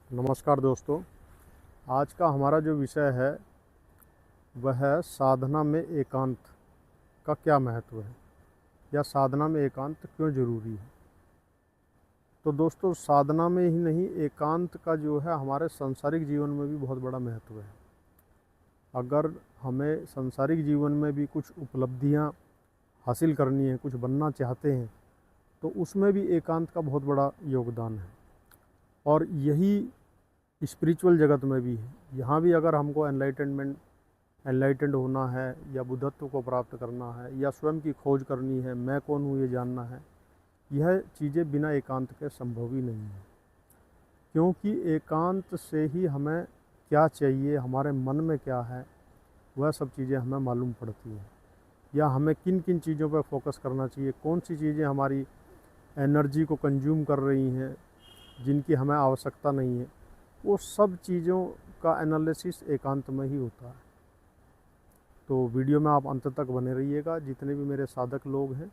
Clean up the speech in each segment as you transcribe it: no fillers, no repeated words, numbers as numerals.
नमस्कार दोस्तों। आज का हमारा जो विषय है वह है साधना में एकांत का क्या महत्व है या साधना में एकांत क्यों ज़रूरी है। तो दोस्तों, साधना में ही नहीं, एकांत का जो है हमारे सांसारिक जीवन में भी बहुत बड़ा महत्व है। अगर हमें सांसारिक जीवन में भी कुछ उपलब्धियां हासिल करनी है, कुछ बनना चाहते हैं, तो उसमें भी एकांत का बहुत बड़ा योगदान है। और यही स्पिरिचुअल जगत में भी है। यहाँ भी अगर हमको एनलाइटेंड होना है या बुद्धत्व को प्राप्त करना है या स्वयं की खोज करनी है, मैं कौन हूँ ये जानना है, यह चीज़ें बिना एकांत के संभव ही नहीं है। क्योंकि एकांत से ही हमें क्या चाहिए, हमारे मन में क्या है, वह सब चीज़ें हमें मालूम पड़ती हैं। या हमें किन किन चीज़ों पर फोकस करना चाहिए, कौन सी चीज़ें हमारी एनर्जी को कंज्यूम कर रही हैं, जिनकी हमें आवश्यकता नहीं है, वो सब चीज़ों का एनालिसिस एकांत में ही होता है। तो वीडियो में आप अंत तक बने रहिएगा। जितने भी मेरे साधक लोग हैं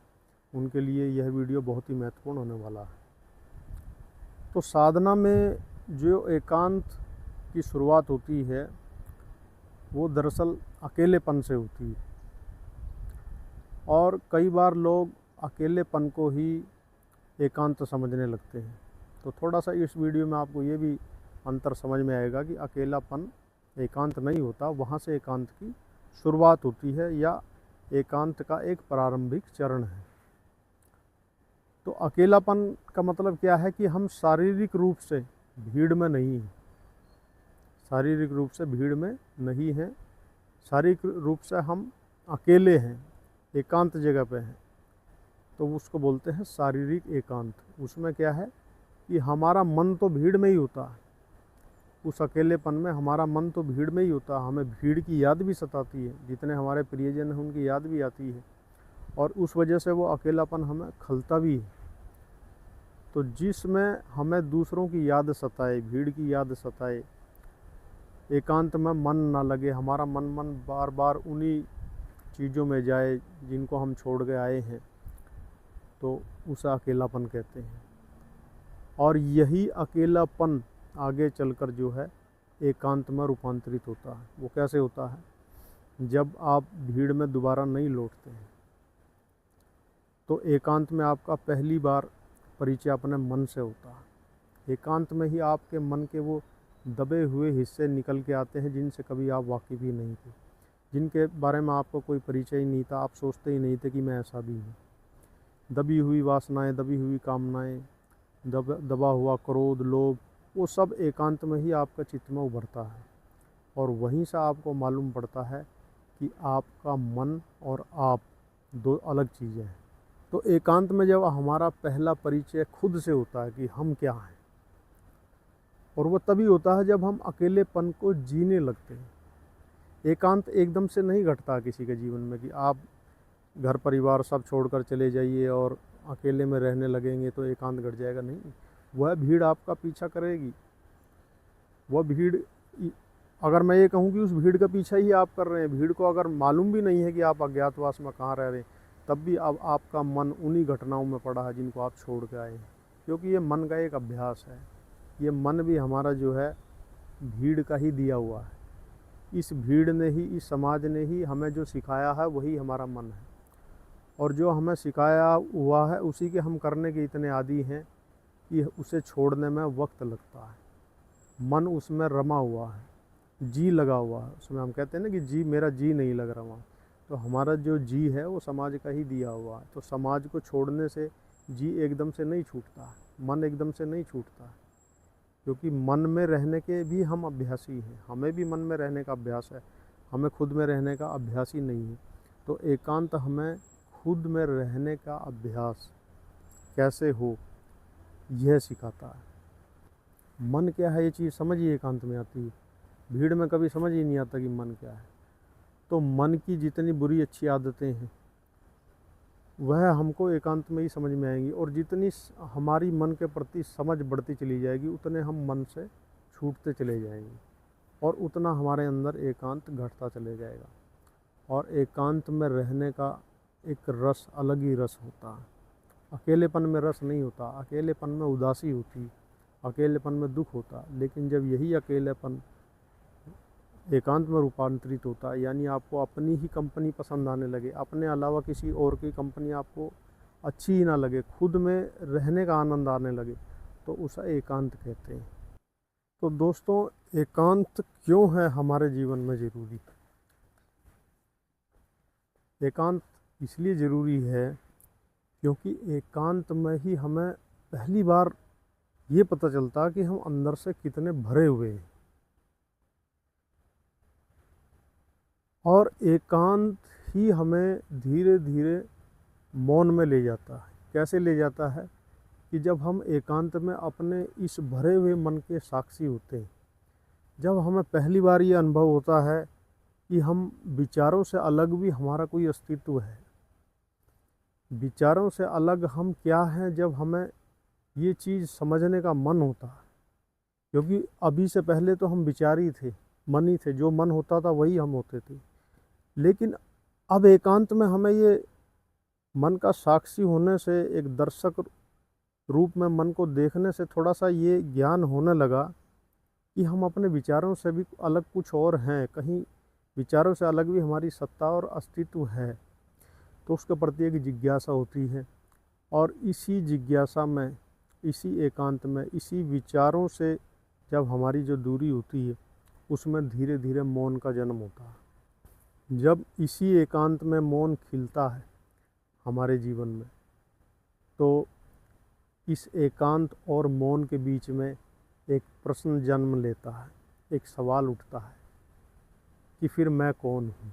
उनके लिए यह वीडियो बहुत ही महत्वपूर्ण होने वाला है। तो साधना में जो एकांत की शुरुआत होती है वो दरअसल अकेलेपन से होती है। और कई बार लोग अकेलेपन को ही एकांत समझने लगते हैं। तो थोड़ा सा इस वीडियो में आपको ये भी अंतर समझ में आएगा कि अकेलापन एकांत नहीं होता, वहाँ से एकांत की शुरुआत होती है या एकांत का एक प्रारंभिक चरण है। तो अकेलापन का मतलब क्या है कि हम शारीरिक रूप से भीड़ में नहीं हैं, शारीरिक रूप से भीड़ में नहीं हैं, शारीरिक रूप से हम अकेले हैं, एकांत जगह पे हैं। तो उसको बोलते हैं शारीरिक एकांत। उसमें क्या है कि हमारा मन तो भीड़ में ही होता है, उस अकेलेपन में हमारा मन तो भीड़ में ही होता है। हमें भीड़ की याद भी सताती है, जितने हमारे प्रियजन हैं उनकी याद भी आती है, और उस वजह से वो अकेलापन हमें खलता भी है। तो जिसमें हमें दूसरों की याद सताए, भीड़ की याद सताए, एकांत में मन ना लगे, हमारा मन बार बार उन्हीं चीज़ों में जाए जिनको हम छोड़ के आए हैं, तो उसे अकेलापन कहते हैं। और यही अकेलापन आगे चलकर जो है एकांत में रूपांतरित होता है। वो कैसे होता है? जब आप भीड़ में दोबारा नहीं लौटते हैं, तो एकांत में आपका पहली बार परिचय अपने मन से होता है। एकांत में ही आपके मन के वो दबे हुए हिस्से निकल के आते हैं जिनसे कभी आप वाकिफ़ ही नहीं थे, जिनके बारे में आपको कोई परिचय ही नहीं था, आप सोचते ही नहीं थे कि मैं ऐसा भी हूँ। दबी हुई वासनाएं, दबी हुई कामनाएं, दबा हुआ क्रोध, लोभ, वो सब एकांत में ही आपका चित्त में उभरता है। और वहीं से आपको मालूम पड़ता है कि आपका मन और आप दो अलग चीज़ें हैं। तो एकांत में जब हमारा पहला परिचय खुद से होता है कि हम क्या हैं, और वो तभी होता है जब हम अकेलेपन को जीने लगते हैं। एकांत एकदम से नहीं घटता किसी के जीवन में कि आप घर परिवार सब छोड़कर चले जाइए और अकेले में रहने लगेंगे तो एकांत घट जाएगा। नहीं, वह भीड़ आपका पीछा करेगी। वह भीड़, अगर मैं ये कहूँ कि उस भीड़ का पीछा ही आप कर रहे हैं, भीड़ को अगर मालूम भी नहीं है कि आप अज्ञातवास में कहाँ रह रहे हैं, तब भी अब आपका मन उन्हीं घटनाओं में पड़ा है जिनको आप छोड़ के आए हैं। क्योंकि ये मन का एक अभ्यास है। ये मन भी हमारा जो है भीड़ का ही दिया हुआ है। इस भीड़ ने ही, इस समाज ने ही हमें जो सिखाया है वही हमारा मन है, और जो हमें सिखाया हुआ है उसी के हम करने के इतने आदी हैं कि उसे छोड़ने में वक्त लगता है। मन उसमें रमा हुआ है, जी लगा हुआ है उसमें। हम कहते हैं ना कि जी, मेरा जी नहीं लग रहा वहाँ। तो हमारा जो जी है वो समाज का ही दिया हुआ है। तो समाज को छोड़ने से जी एकदम से नहीं छूटता है, मन एकदम से नहीं छूटता है, क्योंकि मन में रहने के भी हम अभ्यासी हैं। हमें भी मन में रहने का अभ्यास है, हमें खुद में रहने का अभ्यास ही नहीं है। तो एकांत हमें खुद में रहने का अभ्यास कैसे हो, यह सिखाता है। मन क्या है, ये चीज़ समझ ही एकांत में आती है। भीड़ में कभी समझ ही नहीं आता कि मन क्या है। तो मन की जितनी बुरी अच्छी आदतें हैं वह हमको एकांत में ही समझ में आएंगी, और जितनी हमारी मन के प्रति समझ बढ़ती चली जाएगी उतने हम मन से छूटते चले जाएंगे, और उतना हमारे अंदर एकांत घटता चले जाएगा। और एकांत में रहने का एक रस, अलग ही रस होता है। अकेलेपन में रस नहीं होता। अकेलेपन में उदासी होती, अकेलेपन में दुख होता। लेकिन जब यही अकेलेपन एकांत में रूपांतरित होता है, यानी आपको अपनी ही कंपनी पसंद आने लगे, अपने अलावा किसी और की कंपनी आपको अच्छी ही ना लगे, खुद में रहने का आनंद आने लगे, तो उसे एकांत कहते हैं। तो दोस्तों, एकांत क्यों है हमारे जीवन में ज़रूरी? एकांत इसलिए ज़रूरी है क्योंकि एकांत में ही हमें पहली बार ये पता चलता कि हम अंदर से कितने भरे हुए हैं। और एकांत ही हमें धीरे धीरे मौन में ले जाता है। कैसे ले जाता है? कि जब हम एकांत में अपने इस भरे हुए मन के साक्षी होते हैं, जब हमें पहली बार ये अनुभव होता है कि हम विचारों से अलग भी हमारा कोई अस्तित्व है, विचारों से अलग हम क्या हैं, जब हमें ये चीज़ समझने का मन होता है। क्योंकि अभी से पहले तो हम विचार ही थे, मन ही थे, जो मन होता था वही हम होते थे। लेकिन अब एकांत में हमें ये मन का साक्षी होने से, एक दर्शक रूप में मन को देखने से थोड़ा सा ये ज्ञान होने लगा कि हम अपने विचारों से भी अलग कुछ और हैं, कहीं विचारों से अलग भी हमारी सत्ता और अस्तित्व है। तो उसके प्रति एक जिज्ञासा होती है, और इसी जिज्ञासा में, इसी एकांत में, इसी विचारों से जब हमारी जो दूरी होती है, उसमें धीरे धीरे मौन का जन्म होता है। जब इसी एकांत में मौन खिलता है हमारे जीवन में, तो इस एकांत और मौन के बीच में एक प्रश्न जन्म लेता है, एक सवाल उठता है कि फिर मैं कौन हूँ।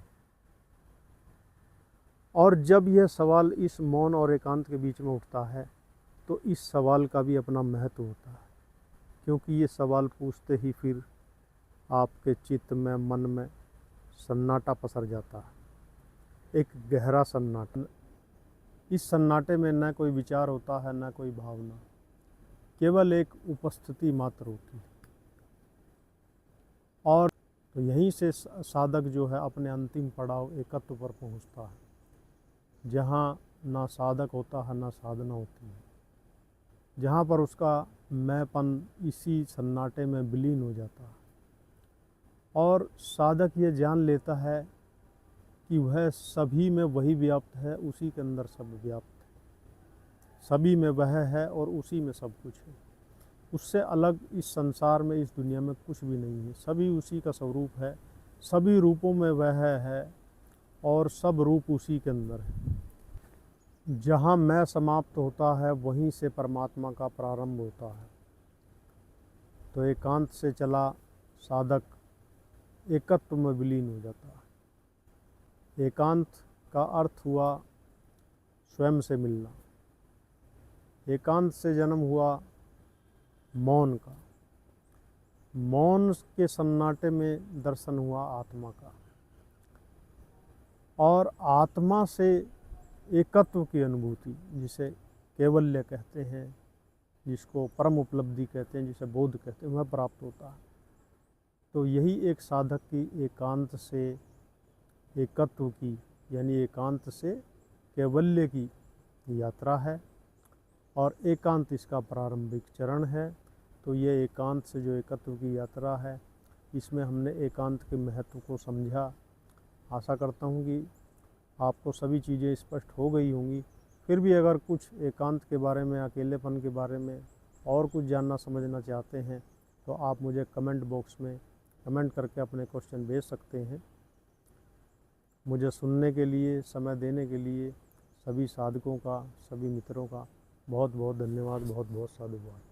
और जब यह सवाल इस मौन और एकांत के बीच में उठता है, तो इस सवाल का भी अपना महत्व होता है, क्योंकि ये सवाल पूछते ही फिर आपके चित्त में, मन में सन्नाटा पसर जाता है, एक गहरा सन्नाटा। इस सन्नाटे में न कोई विचार होता है, न कोई भावना, केवल एक उपस्थिति मात्र होती है। और तो यहीं से साधक जो है अपने अंतिम पड़ाव एकत्व पर पहुंचता है, जहाँ ना साधक होता है, ना साधना होती है, जहाँ पर उसका मैंपन इसी सन्नाटे में विलीन हो जाता है। और साधक ये जान लेता है कि वह सभी में वही व्याप्त है, उसी के अंदर सब व्याप्त है, सभी में वह है और उसी में सब कुछ है। उससे अलग इस संसार में, इस दुनिया में कुछ भी नहीं है, सभी उसी का स्वरूप है, सभी रूपों में वह है और सब रूप उसी के अंदर है। जहाँ मैं समाप्त होता है, वहीं से परमात्मा का प्रारंभ होता है। तो एकांत से चला साधक एकत्व में विलीन हो जाता है। एकांत का अर्थ हुआ स्वयं से मिलना। एकांत से जन्म हुआ मौन का। मौन के सन्नाटे में दर्शन हुआ आत्मा का, और आत्मा से एकत्व की अनुभूति, जिसे कैवल्य कहते हैं, जिसको परम उपलब्धि कहते हैं, जिसे बोध कहते हैं, वह प्राप्त होता है। तो यही एक साधक की एकांत से एकत्व की, यानी एकांत से कैवल्य की यात्रा है, और एकांत इसका प्रारंभिक चरण है। तो ये एकांत से जो एकत्व की यात्रा है, इसमें हमने एकांत के महत्व को समझा। आशा करता हूँ कि आपको सभी चीज़ें स्पष्ट हो गई होंगी। फिर भी अगर कुछ एकांत के बारे में, अकेलेपन के बारे में और कुछ जानना समझना चाहते हैं, तो आप मुझे कमेंट बॉक्स में कमेंट करके अपने क्वेश्चन भेज सकते हैं। मुझे सुनने के लिए, समय देने के लिए सभी साधकों का, सभी मित्रों का बहुत बहुत धन्यवाद, बहुत बहुत साधुवाद।